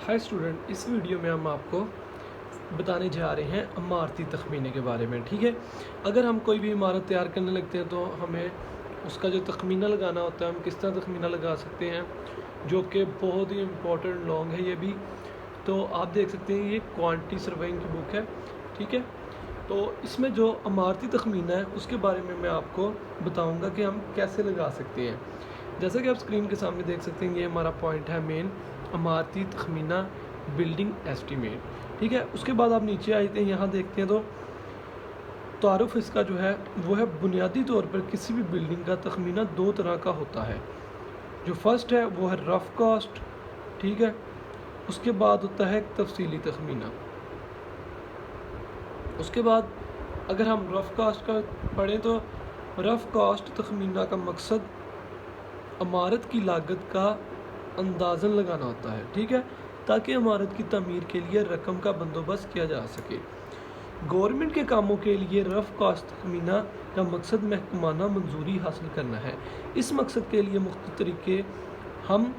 Hi student, इस video में हम आपको बताने जा रहे हैं इमारती तखमीने के बारे में। ठीक है, अगर हम कोई भी इमारत तैयार करने लगते हैं तो हमें उसका जो तखमीना लगाना होता है, हम किस तरह तखमीना लगा सकते हैं, जो कि बहुत ही इम्पोर्टेंट लॉन्ग है ये भी। तो आप देख सकते हैं ये क्वांटिटी सर्वेइंग की बुक है। ठीक है, तो इसमें जो इमारती तखमीना है उसके बारे में मैं आपको बताऊँगा कि हम कैसे लगा सकते हैं। जैसा कि आप स्क्रीन के सामने देख सकते हैं, ये हमारा पॉइंट है मेन, इमारती तखमीना बिल्डिंग एस्टीमेट। ठीक है, उसके बाद आप नीचे आते हैं, यहाँ देखते हैं तो तारुफ इसका जो है वो है बुनियादी तौर पर किसी भी बिल्डिंग का तखमीना दो तरह का होता है। जो फर्स्ट है वो है रफ़ कास्ट। ठीक है, उसके बाद होता है तफसीली तखमीना। उसके बाद अगर हम रफ़ कास्ट का पढ़ें तो रफ़ कास्ट तखमीना का मकसद इमारत की लागत का अंदाज़न लगाना होता है। ठीक है, ताकि इमारत की तमीर के लिए रकम का बंदोबस्त किया जा सके। गवर्नमेंट के कामों के लिए रफ़ कास्ट तखमीना का मकसद महकमाना मंजूरी हासिल करना है। इस मकसद के लिए मुख्तलिफ तरीके हम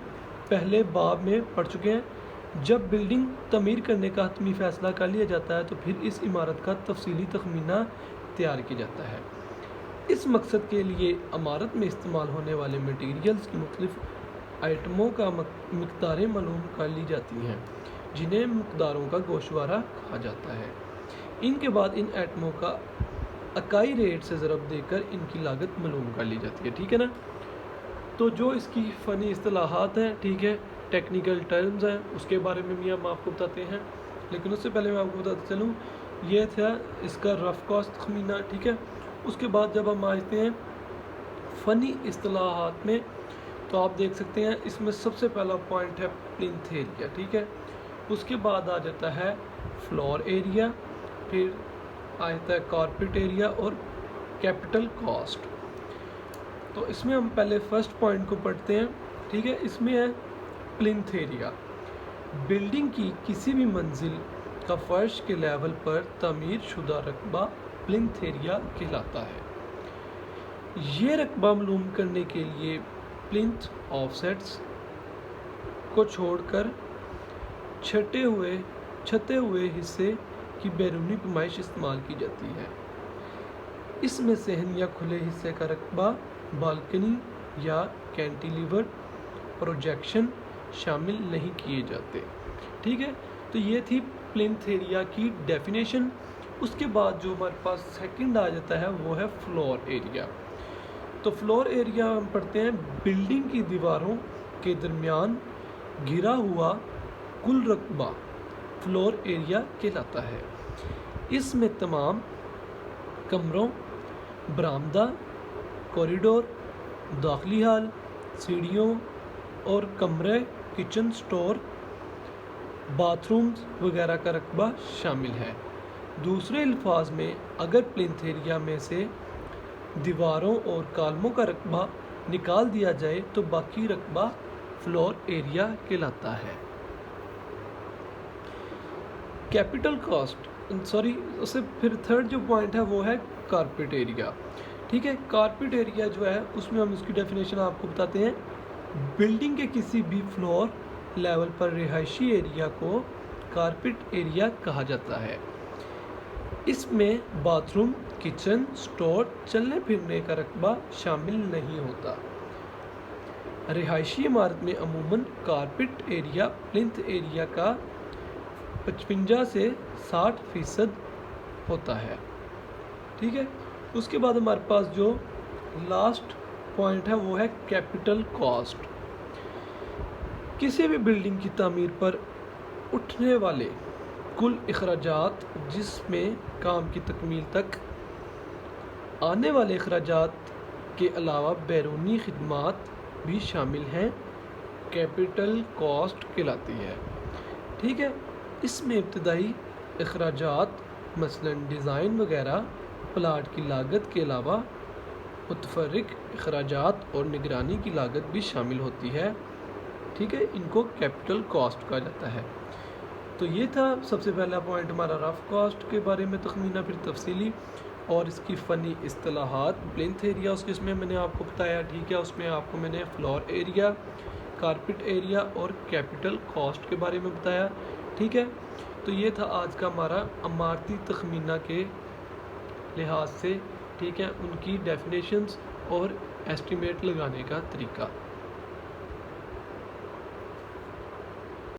पहले बाब में पढ़ चुके हैं। जब बिल्डिंग तमीर करने का हतमी फ़ैसला कर लिया जाता है तो फिर इस इमारत का तफसीली तखमीना तैयार किया जाता है। इस मकसद के लिए इमारत में इस्तेमाल होने वाले मटीरियल्स की मुख्तलिफ आइटमों का मिक़दारें मालूम कर ली जाती हैं, जिन्हें मिक़दारों का गोशवारा कहा जाता है। इनके बाद इन आइटमों का अकाई रेट से ज़रब देकर इनकी लागत मालूम कर ली जाती है। ठीक है ना, तो जो इसकी फ़नी इस्तिलाहात हैं, ठीक है, टेक्निकल टर्म्स हैं, उसके बारे में भी हम आपको बताते हैं। लेकिन उससे पहले मैं आपको बताते चलूँ, ये था इसका रफ़ कास्ट तखमीना। ठीक है, उसके बाद जब हम आते हैं फ़नी इस्तिलाहात में तो आप देख सकते हैं इसमें सबसे पहला पॉइंट है प्लिंथ एरिया। ठीक है, उसके बाद आ जाता है फ्लोर एरिया, फिर आता है कारपेट एरिया और कैपिटल कॉस्ट। तो इसमें हम पहले फर्स्ट पॉइंट को पढ़ते हैं। ठीक है, इसमें है प्लिंथ एरिया। बिल्डिंग की किसी भी मंजिल का फर्श के लेवल पर तमीर शुदा रकबा प्लिंथ एरिया कहलाता है। ये रकबा मालूम करने के लिए प्लिंथ ऑफसेट्स को छोड़कर छते हुए हिस्से की बैरूनी पैमाइश इस्तेमाल की जाती है। इसमें सहन या खुले हिस्से का रकबा, बालकनी या कैंटिलीवर प्रोजेक्शन शामिल नहीं किए जाते। ठीक है, तो ये थी प्लिंथ एरिया की डेफिनेशन। उसके बाद जो हमारे पास सेकंड आ जाता है वो है फ्लोर एरिया। तो फ्लोर एरिया हम पढ़ते हैं बिल्डिंग की दीवारों के दरमियान घिरा हुआ कुल रकबा फ्लोर एरिया कहलाता है। इसमें तमाम कमरों, बरामदा, कॉरिडोर, दाखिली हाल, सीढ़ियों और कमरे, किचन, स्टोर, बाथरूम्स वगैरह का रकबा शामिल है। दूसरे अल्फाज में अगर प्लिंथ एरिया में से दीवारों और कालमों का रकबा निकाल दिया जाए तो बाकी रकबा फ्लोर एरिया कहलाता है। कैपिटल कॉस्ट उससे फिर थर्ड जो पॉइंट है वो है कारपेट एरिया। ठीक है, कारपेट एरिया जो है उसमें हम इसकी डेफिनेशन आपको बताते हैं। बिल्डिंग के किसी भी फ्लोर लेवल पर रिहायशी एरिया को कारपेट एरिया कहा जाता है। इसमें बाथरूम, किचन, स्टोर, चलने फिरने का रकबा शामिल नहीं होता। रिहायशी इमारत में अमूमन कारपेट एरिया प्लिंथ एरिया का 55 से 60% होता है। ठीक है, उसके बाद हमारे पास जो लास्ट पॉइंट है वो है कैपिटल कॉस्ट। किसी भी बिल्डिंग की तामीर पर उठने वाले कुल अखराजात, जिसमें काम की तकमील तक आने वाले अखराजात के अलावा बैरूनी खिदमात भी शामिल हैं, कैपिटल कॉस्ट कहलाती है। ठीक है, इसमें इब्तदाई अखराजात मसलन डिज़ाइन वगैरह, प्लाट की लागत के अलावा मुतफर्रिक अखराजात और निगरानी की लागत भी शामिल होती है। ठीक है, इनको कैपिटल कॉस्ट कहा जाता है। तो ये था सबसे पहला पॉइंट हमारा रफ़ कास्ट के बारे में तखमीना, फिर तफसीली और इसकी फ़नी इस्तिलाहात। प्लिंथ एरिया उसके इसमें मैंने आपको बताया। ठीक है, उसमें आपको मैंने फ्लोर एरिया, کارپٹ ایریا اور کیپٹل کاسٹ کے بارے میں بتایا. ٹھیک ہے، تو یہ تھا آج کا ہمارا عمارتی تخمینہ کے لحاظ سے، ٹھیک ہے، ان کی ڈیفینیشنز اور ایسٹیمیٹ لگانے کا طریقہ.